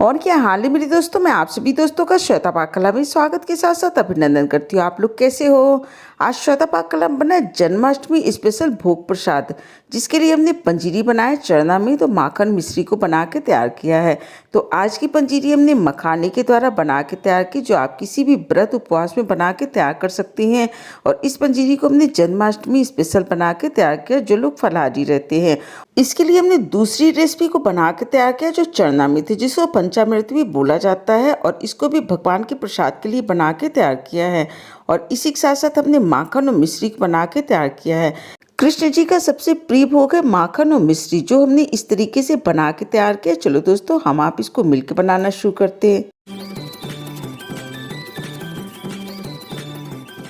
और क्या हाल है मेरे दोस्तों। मैं आप सभी दोस्तों का श्वेता पाकला में स्वागत के साथ साथ अभिनंदन करती हूँ। आप लोग कैसे हो। आज श्वेता पाकला बना जन्माष्टमी स्पेशल भोग प्रसाद, जिसके लिए हमने पंजीरी बनाया चरना में तो माखन मिश्री को बना के तैयार किया है। तो आज की पंजीरी हमने मखाने के द्वारा बना के तैयार की, जो आप किसी भी व्रत उपवास में बना के तैयार कर सकती हैं। और इस पंजीरी को हमने जन्माष्टमी स्पेशल बना के तैयार किया, जो लोग फलाहारी रहते हैं। इसके लिए हमने दूसरी रेसिपी को बना के तैयार किया, जो चरणामृत है, जिसको पंचामृत भी बोला जाता है। और इसको भी भगवान के प्रसाद के लिए बना के तैयार किया है। और इसी के साथ साथ हमने माखन और मिश्री को बना के तैयार किया है। कृष्ण जी का सबसे प्रिय भोग है माखन और मिश्री, जो हमने इस तरीके से बना के तैयार किया। चलो दोस्तों, हम आप इसको मिलकर बनाना शुरू करते हैं।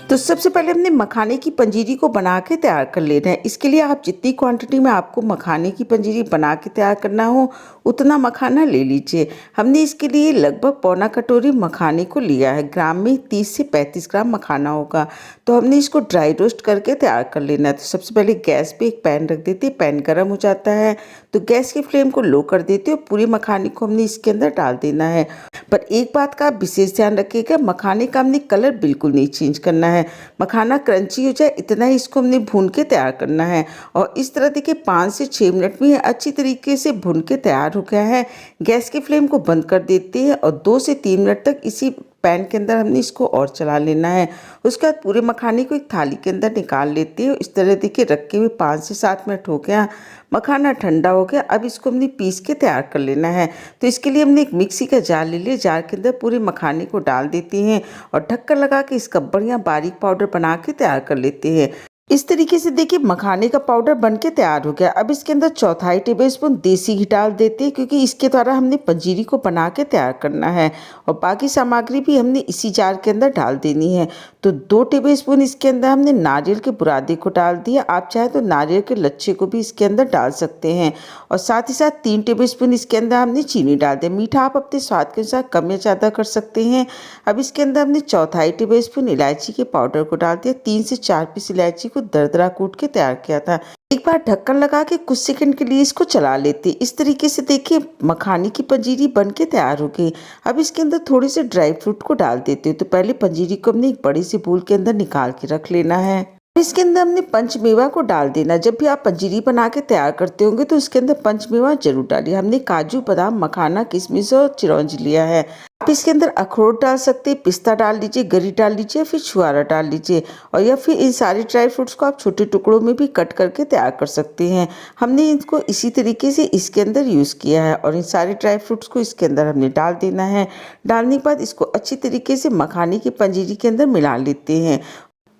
तो सबसे पहले हमने मखाने की पंजीरी को बना के तैयार कर लेना है। इसके लिए आप जितनी क्वांटिटी में आपको मखाने की पंजीरी बना के तैयार करना हो उतना मखाना ले लीजिए। हमने इसके लिए लगभग पौना कटोरी मखाने को लिया है। ग्राम में 30 से 35 ग्राम मखाना होगा। तो हमने इसको ड्राई रोस्ट करके तैयार कर लेना है। तो सबसे पहले गैस पे एक पैन रख देते हैं। पैन गर्म हो जाता है तो गैस की फ्लेम को लो कर देते हो। पूरे मखाने को हमने इसके अंदर डाल देना है। पर एक बात का आप विशेष ध्यान रखिएगा, मखाने का हमने कलर बिल्कुल नहीं चेंज करना है। मखाना क्रंची हो जाए इतना ही इसको हमने भून के तैयार करना है। और इस तरह देखिए 5 से 6 मिनट में अच्छी तरीके से भून के तैयार हो गया है। गैस की फ्लेम को बंद कर देते हैं और 2 से 3 मिनट तक इसी पैन के अंदर हमने इसको और चला लेना है। उसके बाद पूरे मखाने को एक थाली के अंदर निकाल लेते हैं। इस तरह देखिए रखे हुए 5 से 7 मिनट हो गया। मखाना ठंडा हो गया। अब इसको हमने पीस के तैयार कर लेना है। तो इसके लिए हमने एक मिक्सी का जार ले लिया। जार के अंदर पूरे मखाने को डाल देते हैं और ढक्कन लगा के इसका बढ़िया बारीक पाउडर बना के तैयार कर लेते हैं। इस तरीके से देखिए मखाने का पाउडर बनके तैयार हो गया। अब इसके अंदर 1/4 टेबलस्पून देसी घी डाल देते हैं, क्योंकि इसके द्वारा हमने पंजीरी को बना के तैयार करना है। और बाकी सामग्री भी हमने इसी जार के अंदर डाल देनी है। तो 2 टेबलस्पून इसके अंदर हमने नारियल के बुरादे को डाल दिया। आप चाहे तो नारियल के लच्छे को भी इसके अंदर डाल सकते हैं। और साथ ही साथ 3 टेबलस्पून इसके अंदर हमने चीनी डाल दिया। मीठा आप अपने स्वाद के अनुसार कम या ज़्यादा कर सकते हैं। अब इसके अंदर हमने 1/4 टेबलस्पून इलायची के पाउडर को डाल दिया। 3 से 4 पीस इलायची को दरदरा कूट के तैयार किया था। एक बार ढक्कन लगा के कुछ सेकंड के लिए इसको चला लेते। इस तरीके से देखिए मखाने की पंजीरी बनके तैयार हो गई। अब इसके अंदर थोड़े से ड्राई फ्रूट को डाल देते हो। तो पहले पंजीरी को हमने एक बड़ी सी बोल के अंदर निकाल के रख लेना है। इसके अंदर हमने पंचमेवा को डाल देना। जब भी आप पंजीरी बना के तैयार करते होंगे तो उसके अंदर पंचमेवा जरूर डालिए। हमने काजू बादाम मखाना किशमिश और चिरौंजी लिया है। आप इसके अंदर अखरोट डाल सकते हैं, पिस्ता डाल लीजिए, गरी डाल लीजिए, फिर छुआरा डाल लीजिए। और या फिर इन सारे ड्राई फ्रूट्स को आप छोटे टुकड़ों में भी कट करके तैयार कर सकते हैं। हमने इनको इसी तरीके से इसके अंदर यूज़ किया है। और इन सारे ड्राई फ्रूट्स को इसके अंदर हमने डाल देना है। डालने के बाद इसको अच्छी तरीके से मखाने की पंजीरी के अंदर मिला लेते हैं।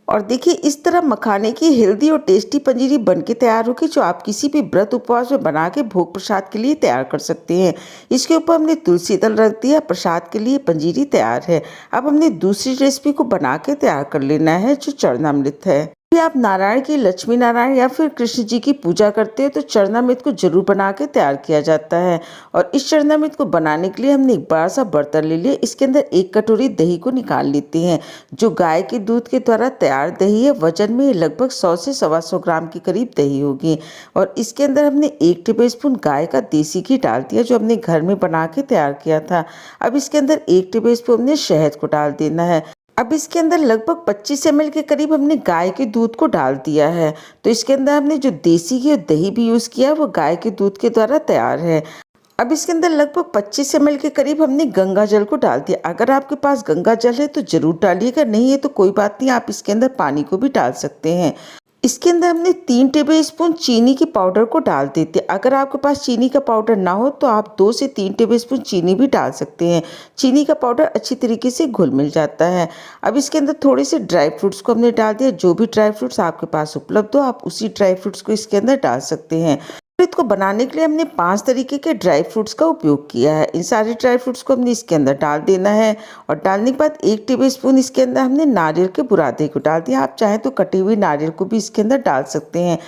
और देखिए इस तरह मखाने की हेल्दी और टेस्टी पंजीरी बनके तैयार होगी, जो आप किसी भी व्रत उपवास में बना के भोग प्रसाद के लिए तैयार कर सकते हैं। इसके ऊपर हमने तुलसी दल रख दिया। प्रसाद के लिए पंजीरी तैयार है। अब हमने दूसरी रेसिपी को बना के तैयार कर लेना है, जो चरणामृत है। यदि आप नारायण की, लक्ष्मी नारायण या फिर कृष्ण जी की पूजा करते हो तो चरणामृत को जरूर बना के तैयार किया जाता है। और इस चरणामृत को बनाने के लिए हमने एक बड़ा सा बर्तन ले लिया। इसके अंदर 1 कटोरी दही को निकाल लेते हैं। जो गाय के दूध के द्वारा तैयार दही है, वजन में लगभग 100 से 125 ग्राम के करीब दही होगी। और इसके अंदर हमने 1 टेबलस्पून गाय का देसी घी डाल दिया, जो हमने घर में बना के तैयार किया था। अब इसके अंदर 1 टेबलस्पून हमने शहद को डाल देना है। अब इसके अंदर लगभग 25 ml के करीब हमने गाय के दूध को डाल दिया है। तो इसके अंदर हमने जो देसी घी और दही भी यूज़ किया है वो गाय के दूध के द्वारा तैयार है। अब इसके अंदर लगभग 25 ml के करीब हमने गंगा जल को डाल दिया। अगर आपके पास गंगा जल है तो जरूर डालिएगा, नहीं है तो कोई बात नहीं, आप इसके अंदर पानी को भी डाल सकते हैं। इसके अंदर हमने 3 टेबलस्पून चीनी के पाउडर को डाल देते। अगर आपके पास चीनी का पाउडर ना हो तो आप 2 से 3 टेबलस्पून चीनी भी डाल सकते हैं। चीनी का पाउडर अच्छी तरीके से घुल मिल जाता है। अब इसके अंदर थोड़े से ड्राई फ्रूट्स को हमने डाल दिया। जो भी ड्राई फ्रूट्स आपके पास उपलब्ध हो आप उसी ड्राई फ्रूट्स को इसके अंदर डाल सकते हैं। को बनाने के लिए हमने 5 तरीके के ड्राई फ्रूट्स का उपयोग किया है। इन सारे ड्राई फ्रूट्स को हमने इसके अंदर डाल देना है। और डालने के बाद 1 टेबलस्पून इसके अंदर हमने नारियल के बुरादे को डाल दिया। आप चाहे तो कटी हुई नारियल को भी इसके अंदर डाल सकते हैं।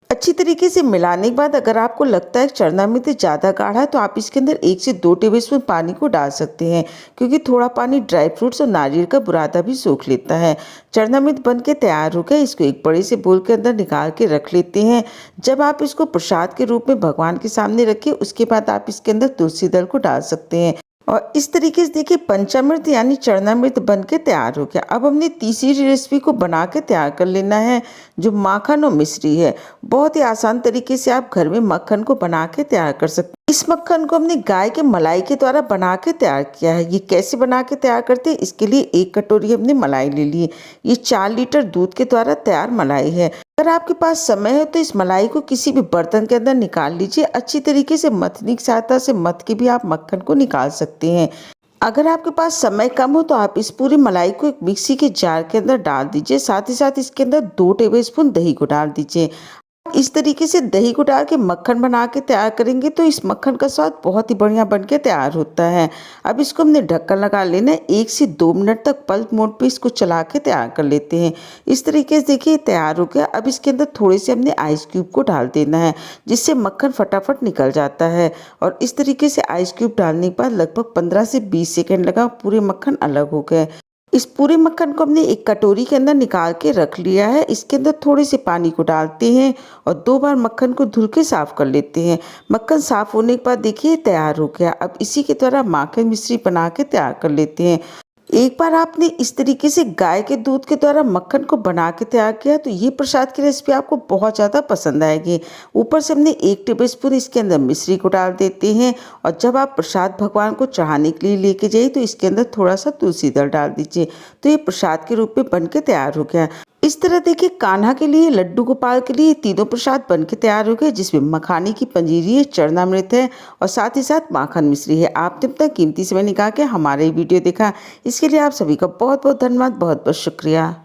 अच्छी तरीके से मिलाने के बाद अगर आपको लगता है चरणामृत ज़्यादा गाढ़ा है तो आप इसके अंदर 1 से 2 टेबलस्पून पानी को डाल सकते हैं, क्योंकि थोड़ा पानी ड्राई फ्रूट्स और नारियल का बुरादा भी सोख लेता है। चरणामृत बन के तैयार हो गया। इसको एक बड़े से बोल के अंदर निकाल के रख लेते हैं। जब आप इसको प्रसाद के रूप में भगवान के सामने रखें उसके बाद आप इसके अंदर तुलसी दल को डाल सकते हैं। और इस तरीके से देखिए पंचामृत यानी चरणामृत बन के तैयार हो गया। अब हमने तीसरी रेसिपी को बना के तैयार कर लेना है, जो माखन और मिश्री है। बहुत ही आसान तरीके से आप घर में मक्खन को बना के तैयार कर सकते हैं। इस मक्खन को हमने गाय के मलाई के द्वारा बना के तैयार किया है। ये कैसे बना के तैयार करते हैं, इसके लिए 1 कटोरी हमने मलाई ले ली है। ये 4 लीटर दूध के द्वारा तैयार मलाई है। अगर आपके पास समय है तो इस मलाई को किसी भी बर्तन के अंदर निकाल लीजिए। अच्छी तरीके से मथनी की सहायता से मथ के भी आप मक्खन को निकाल सकते हैं। अगर आपके पास समय कम हो तो आप इस पूरी मलाई को एक मिक्सी के जार के अंदर डाल दीजिए। साथ ही साथ इसके अंदर 2 टेबलस्पून दही को डाल दीजिए। इस तरीके से दही को डाल के मक्खन बना के तैयार करेंगे तो इस मक्खन का स्वाद बहुत ही बढ़िया बन के तैयार होता है। अब इसको हमने ढक्कन लगा लेना है। 1 से 2 मिनट तक पल्प मोड पे इसको चला के तैयार कर लेते हैं। इस तरीके से देखिए तैयार हो गया। अब इसके अंदर थोड़े से हमने आइस क्यूब को डाल देना है, जिससे मक्खन फटाफट निकल जाता है। और इस तरीके से आइस क्यूब डालने के बाद लगभग 15 से 20 सेकेंड लगा, पूरे मक्खन अलग हो गए। इस पूरे मक्खन को हमने एक कटोरी के अंदर निकाल के रख लिया है। इसके अंदर थोड़े से पानी को डालते हैं और 2 बार मक्खन को धुल के साफ कर लेते हैं। मक्खन साफ होने के बाद देखिए तैयार हो गया। अब इसी के द्वारा माखन मिश्री बना के तैयार कर लेते हैं। एक बार आपने इस तरीके से गाय के दूध के द्वारा मक्खन को बना के तैयार किया तो ये प्रसाद की रेसिपी आपको बहुत ज़्यादा पसंद आएगी। ऊपर से हमने 1 टेबलस्पून इसके अंदर मिश्री को डाल देते हैं। और जब आप प्रसाद भगवान को चढ़ाने के लिए लेके जाइए तो इसके अंदर थोड़ा सा तुलसी दल डाल दीजिए। तो ये प्रसाद के रूप में बन के तैयार हो गया। इस तरह देखिए कान्हा के लिए, लड्डू गोपाल के लिए तीनों प्रसाद बन के तैयार हो गए, जिसमें मखाने की पंजीरी है, चरणामृत है और साथ ही साथ माखन मिश्री है। आपने अपना कीमती समय निकाल के हमारे वीडियो देखा, इसके लिए आप सभी का बहुत बहुत धन्यवाद, बहुत बहुत शुक्रिया।